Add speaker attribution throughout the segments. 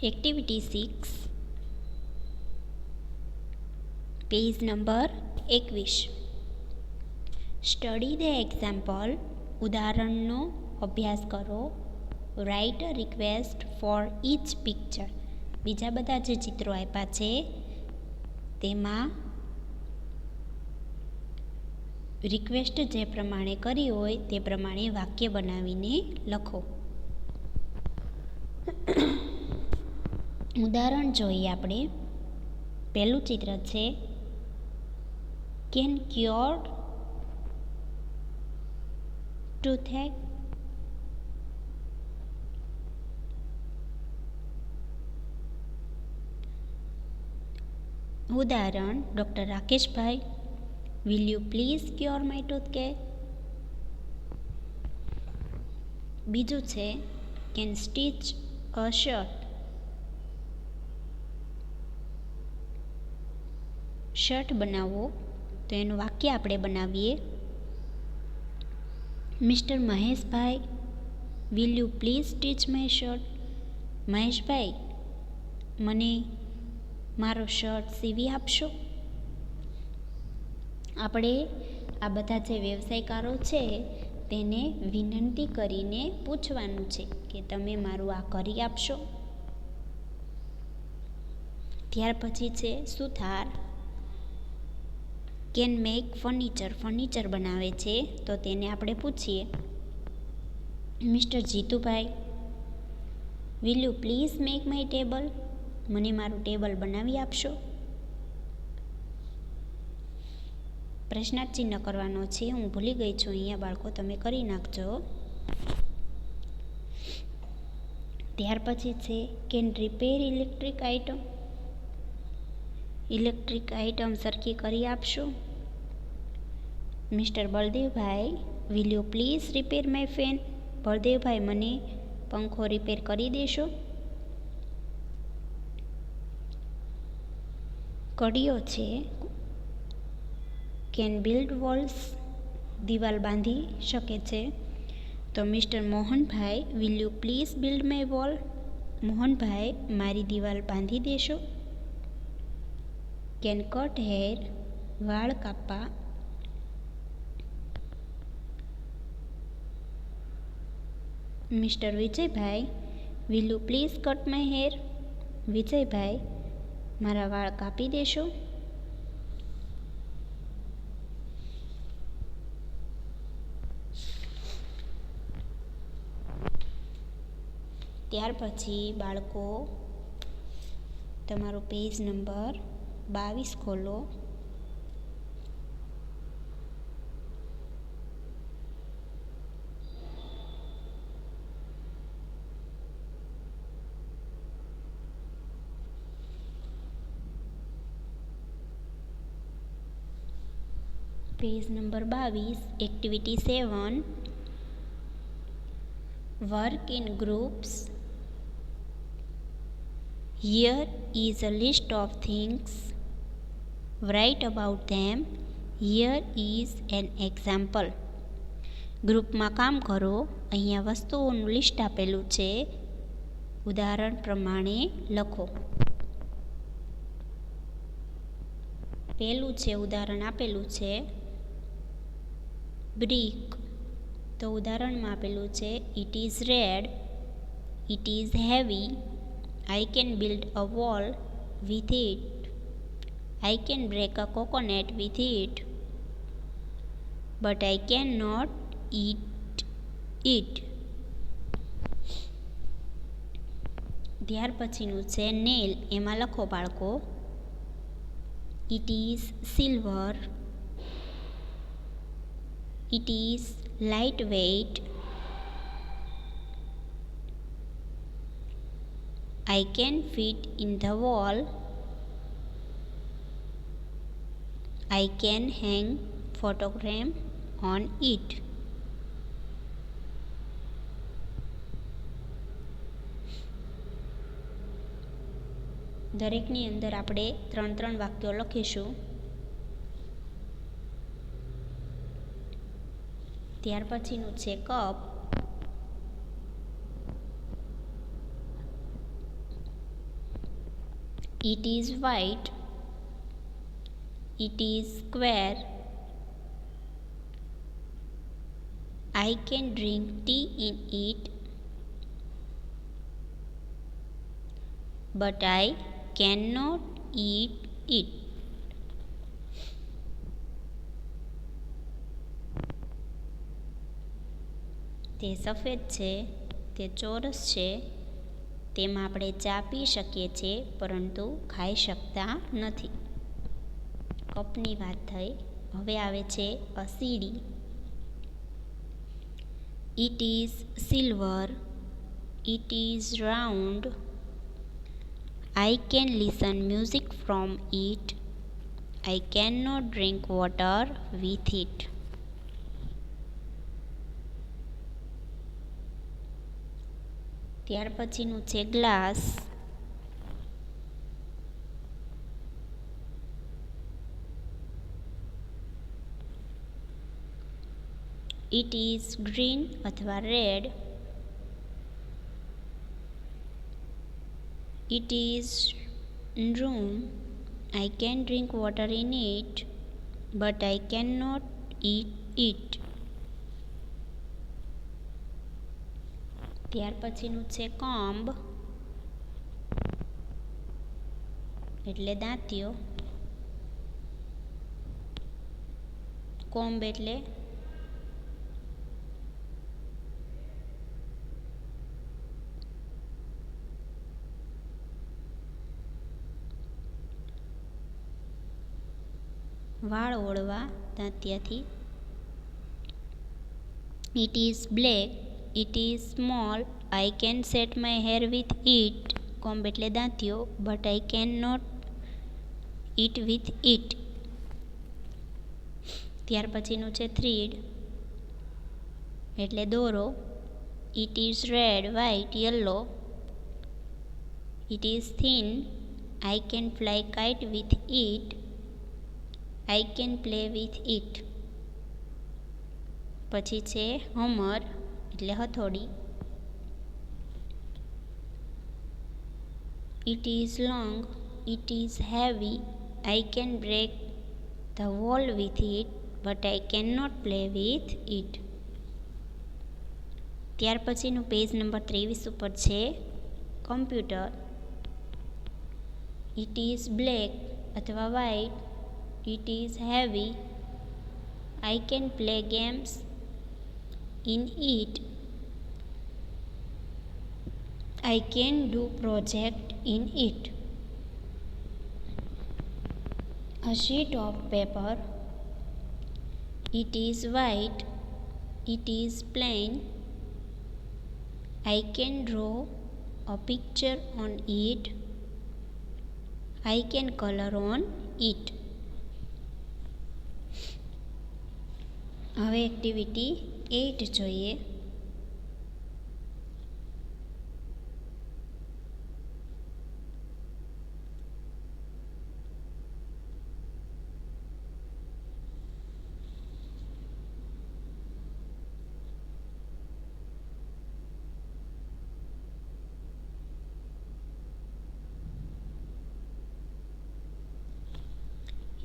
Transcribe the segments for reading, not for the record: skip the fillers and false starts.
Speaker 1: Activity 6 page number 21 study the example ઉદાહરણનો અભ્યાસ કરો. Write a request for each picture. બીજા બધા જે ચિત્રો આપ્યા છે તેમાં રિક્વેસ્ટ જે પ્રમાણે કરી હોય તે પ્રમાણે વાક્ય બનાવીને લખો. ઉદાહરણ જોઈએ આપણે. પહેલું ચિત્ર છે કેન ક્યોર ટૂથેક. ઉદાહરણ ડૉક્ટર રાકેશભાઈ, will you please cure my toothache. બીજું છે can stitch a shirt. Shirt બનાવો તો એનું વાક્ય આપણે બનાવીએ. મિસ્ટર મહેશભાઈ, will you please stitch my shirt. મહેશભાઈ, મને મારો શર્ટ સીવી આપશો. આપણે આ બધા જે વ્યવસાયકારો છે તેને વિનંતી કરીને પૂછવાનું છે કે તમે મારું આ કરી આપશો. ત્યાર પછી છે સુથાર કેન મેક ફર્નિચર. ફર્નિચર બનાવે છે તો તેને આપણે પૂછીએ mister Jitubhai, will you please make my table. મને મારું ટેબલ બનાવી આપશો. પ્રશ્નાર્થ ચિહ્ન કરવાનો છે, હું ભૂલી ગઈ છું અહીંયા બાળકો, તમે કરી નાખજો. ત્યાર પછી છે can repair electric item. Electric item સરખી કરી આપશો. મિસ્ટર બળદેવભાઈ, will you please repair my fan. બળદેવભાઈ, મને પંખો રિપેર કરી દેશો. કડીઓ છે કેન બિલ્ડ વોલ્સ. દિવાલ બાંધી શકે છે. તો mister Mohanbhai, will you please build my wall. Mohanbhai, મારી દિવાલ બાંધી દેશો. Can cut hair. વાળ કાપવા. Mister Vijaybhai, will you please cut my hair. Vijaybhai, મારા વાળ કાપી દેશો. ત્યાર પછી બાળકો તમારો પેજ નંબર 22 ખોલો. Page number 22 activity 7 work in groups. Here is a list of things. Write about them. Here is an example. ગ્રુપમાં કામ કરો. અહીંયા વસ્તુઓનું લિસ્ટ આપેલું છે. ઉદાહરણ પ્રમાણે લખો. પહેલું છે ઉદાહરણ આપેલું છે બ્રિક. તો ઉદાહરણમાં આપેલું છે it is red. It is heavy. I can build a wall with it. I can break a coconut with it. But I cannot eat it. ત્યાર પછીનું છે નેલ. એમાં લખો બાળકો It is silver. It is lightweight. I can fit in the wall. I can hang photograph on it. દરેકની અંદર આપણે 3-3 વાક્યો લખીશું. ત્યાર પછીનું છે cup. It is white. It is square. I can drink tea in it, but I cannot eat it. તે સફેદ છે, તે ચોરસ છે, તેમાં આપણે ચા પી શકીએ છીએ પરંતુ ખાઈ શકતા નથી. કપની વાત થઈ. હવે આવે છે સીડી. It is silver. It is round. I can listen music from it. I cannot drink water with it. ત્યાર પછીનું છે ગ્લાસ. It is green અથવા red. It is room. I can drink water in it, but I cannot eat it. ત્યાર પછીનું છે કોમ્બ એટલે દાંતિયો. કોમ્બ એટલે વાળ ઓળવા દાંતિયાથી. It is black. It is small. I can set my hair with it. કોમ્બ એટલે દાંતિયો. But I cannot eat with it. ત્યાર પછીનું છે થ્રીડ એટલે દોરો. It is red, white, yellow. It is thin. I can fly kite with it. I can play with it. પછી છે હમર એટલે હથોડી. It is long. It is heavy. I can break the wall with it, but I cannot play with it. ત્યાર પછીનું page number 23 ઉપર છે computer. It is black અથવા white. It is heavy. I can play games in it. I can do project in it. A sheet of paper. It is white. It is plain. I can draw a picture on it. I can color on it. હવે activity 8 જોઈએ.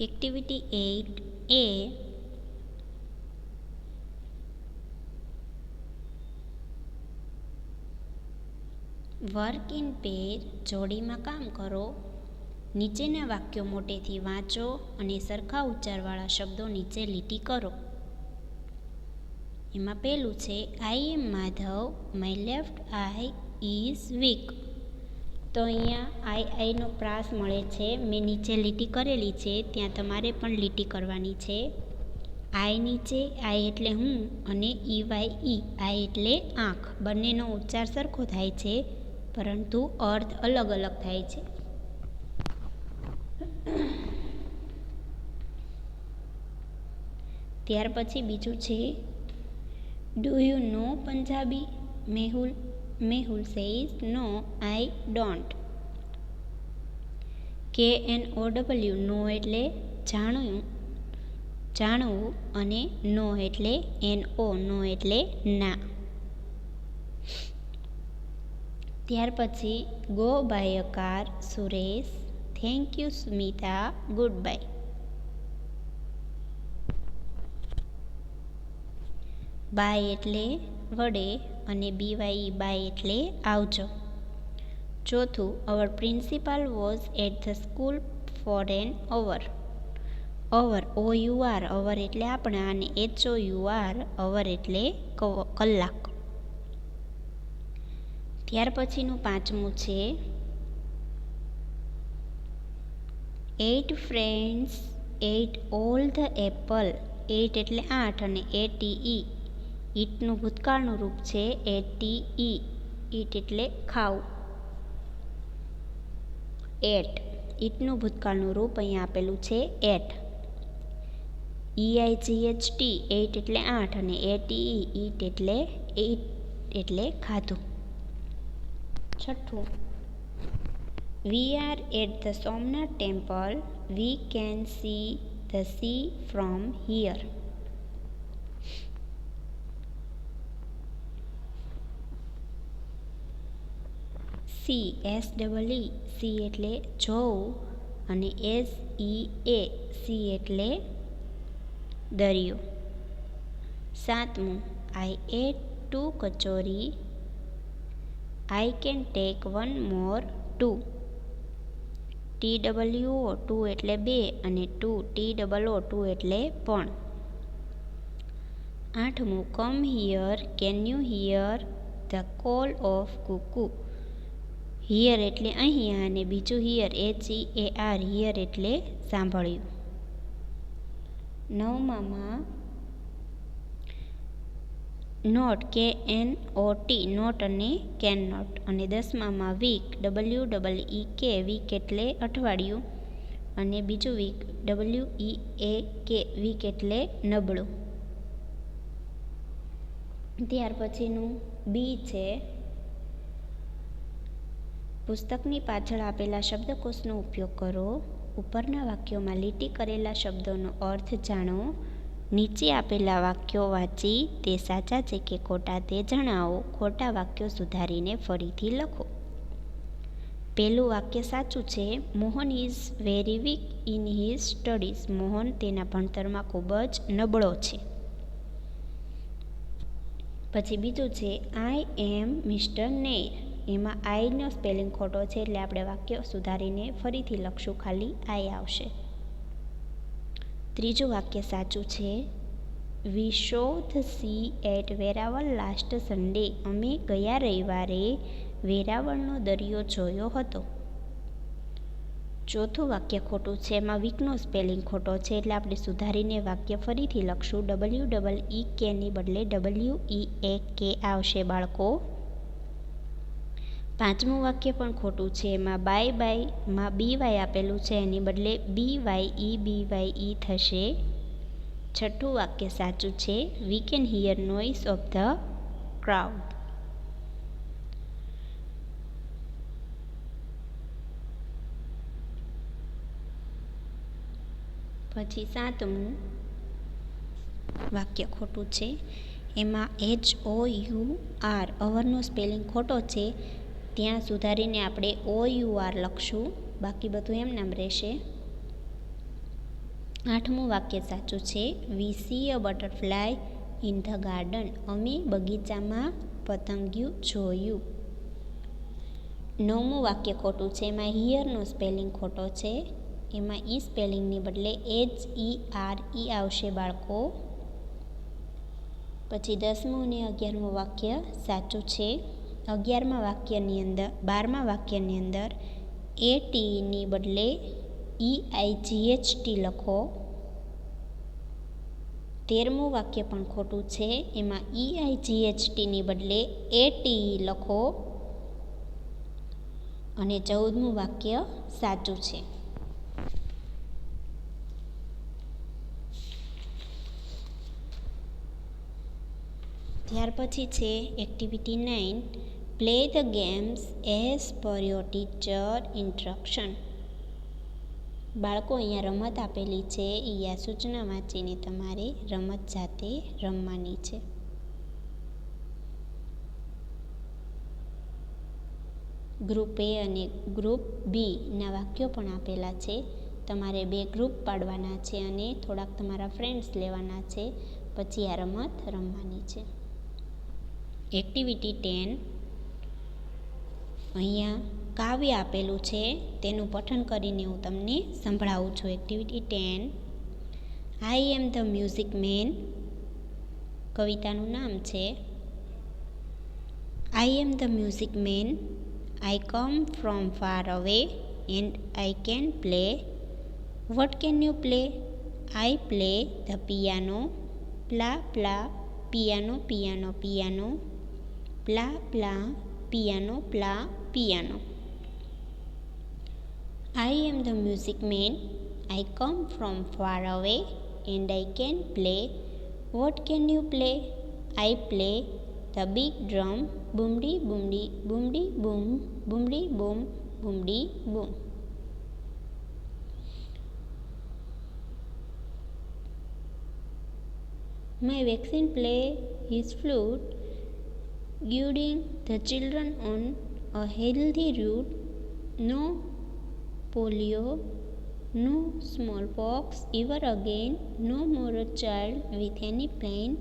Speaker 1: Activity 8A. Work in pair જોડીમાં કામ કરો. નીચેના વાક્યો મોટેથી વાંચો અને સરખા ઉચ્ચારવાળા શબ્દો નીચે લીટી કરો. એમાં પહેલું છે I am Madhav, my left eye is weak. તો અહીંયા આઈનો પ્રાસ મળે છે. મેં નીચે લીટી કરેલી છે ત્યાં તમારે પણ લીટી કરવાની છે. આઈ નીચે આઈ એટલે હું અને EYE આઈ એટલે આંખ. બંનેનો ઉચ્ચાર સરખો થાય છે પરંતુ અર્થ અલગ અલગ થાય છે. ત્યાર પછી બીજું છે do you know Punjabi? Mehul says no I don't. KNOW નો એટલે જાણવું અને નો એટલે NO એટલે ના. ત્યાર પછી go by a car Suresh thank you Smita, good bye. Bye એટલે વડે અને BYE બાય એટલે આવજો. ચોથું, our principal was at the school for an hour. Our OUR our એટલે આપણા અને HOUR અવર એટલે કલાક. ત્યાર પછીનું પાંચમું છે 8 friends ate all the apple. 8 એટલે 8 અને ATE ઈટનું ભૂતકાળનું રૂપ છે ATE. ઈટ એટલે ખાવું. 8 ઈટનું ભૂતકાળનું રૂપ અહીંયા આપેલું છે એટ. EIGHT 8 એટલે 8 અને ATE ઈટ એટલે ખાધું. છઠ્ઠું, We are at the Somnath temple. We can see the sea from here. C SEE C એટલે જોવું અને SEA સી એટલે દરિયો. સાતમું, I ate 2 kachori. I can take 1 more 2. TWO 2 એટલે 2 અને 2 એટલે પણ. આઠમું, Come here, can you hear the call of cuckoo? Here એટલે અહીંયા અને બીજું હિયર HEAR હિયર એટલે સાંભળ્યું. નવમામાં નોટ KNOT નોટ અને કેન નોટ. અને દસમામાં વીક WEEK વીક એટલે અઠવાડિયું અને બીજું વીક WEAK વીક એટલે નબળું. ત્યાર પછીનું બી છે પુસ્તકની પાછળ આપેલા શબ્દકોશનો ઉપયોગ કરો. ઉપરના વાક્યોમાં લીટી કરેલા શબ્દોનો અર્થ જાણો. નીચે આપેલા વાક્યો વાંચી તે સાચા છે કે ખોટા તે જણાવો. ખોટા વાક્યો સુધારીને ફરીથી લખો. પહેલું વાક્ય સાચું છે. Mohan is very weak in his studies. Mohan તેના ભણતરમાં ખૂબ જ નબળો છે. પછી બીજું છે આઈ એમ મિસ્ટર નેર. એમાં આઈનો સ્પેલિંગ ખોટો છે એટલે આપણે વાક્ય સુધારીને ફરીથી લખશું, ખાલી આઈ આવશે. ત્રીજું વાક્ય સાચું છે. We saw the sea at Veraval last Sunday. અમે ગયા રવિવારે વેરાવળનો દરિયો જોયો હતો. ચોથું વાક્ય ખોટું છે. એમાં વીકનો સ્પેલિંગ ખોટો છે એટલે આપણે સુધારીને વાક્ય ફરીથી લખશું. WEEK ની બદલે WEAK આવશે બાળકો. પાંચમું વાક્ય પણ ખોટું છે. એમાં બાયમાં BY આપેલું છે એની બદલે BYE થશે. છઠ્ઠું વાક્ય સાચું છે. We can here noise of the crowd. પછી સાતમું વાક્ય ખોટું છે. એમાં HOUR અવરનો સ્પેલિંગ ખોટો છે. ત્યાં સુધારીને આપણે OUR લખશું, બાકી બધું એમ નામ રહેશે. આઠમું વાક્ય સાચું છે. We see a butterfly in the garden. અમે બગીચામાં પતંગિયું જોયું. નવમું વાક્ય ખોટું છે. એમાં હિયરનો સ્પેલિંગ ખોટો છે. એમાં ઈ સ્પેલિંગની બદલે HERE આવશે બાળકો. પછી 10મું અને 11મું વાક્ય સાચું છે. 12મા વાક્યની અંદર ATની બદલે EIGHT લખો. 13મું વાક્ય પણ ખોટું છે. એમાં EIGHTની બદલે ATE લખો. અને 14મું વાક્ય સાચું છે. ત્યાર પછી છે activity 9. Play the games as per your teacher instruction. બાળકો અહીંયા રમત આપેલી છે એ આ સૂચના વાંચીને તમારે રમત જાતે રમવાની છે. ગ્રુપ એ અને ગ્રુપ બીના વાક્યો પણ આપેલા છે. તમારે 2 ગ્રુપ પાડવાના છે અને થોડાક તમારા ફ્રેન્ડ્સ લેવાના છે. પછી આ રમત રમવાની છે. એક્ટિવિટી 10. અહીંયા કાવ્ય આપેલું છે, તેનું પઠન કરીને હું તમને સંભળાવું છું. Activity 10. I am the music man. કવિતાનું નામ છે I am the music man. I come from far away and I can play. What can you play? I play the piano. Pla pla, piano piano piano. Pla pla, piano pla piano. I am the music man. I come from far away and I can play. What can you play? I play the big drum. Boomdi boomdi boomdi boom. Boomdi boom boomdi boom. My vaccine play his flute, guiding the children on a healthy route. No polio, no smallpox ever again. No more a child with any pain.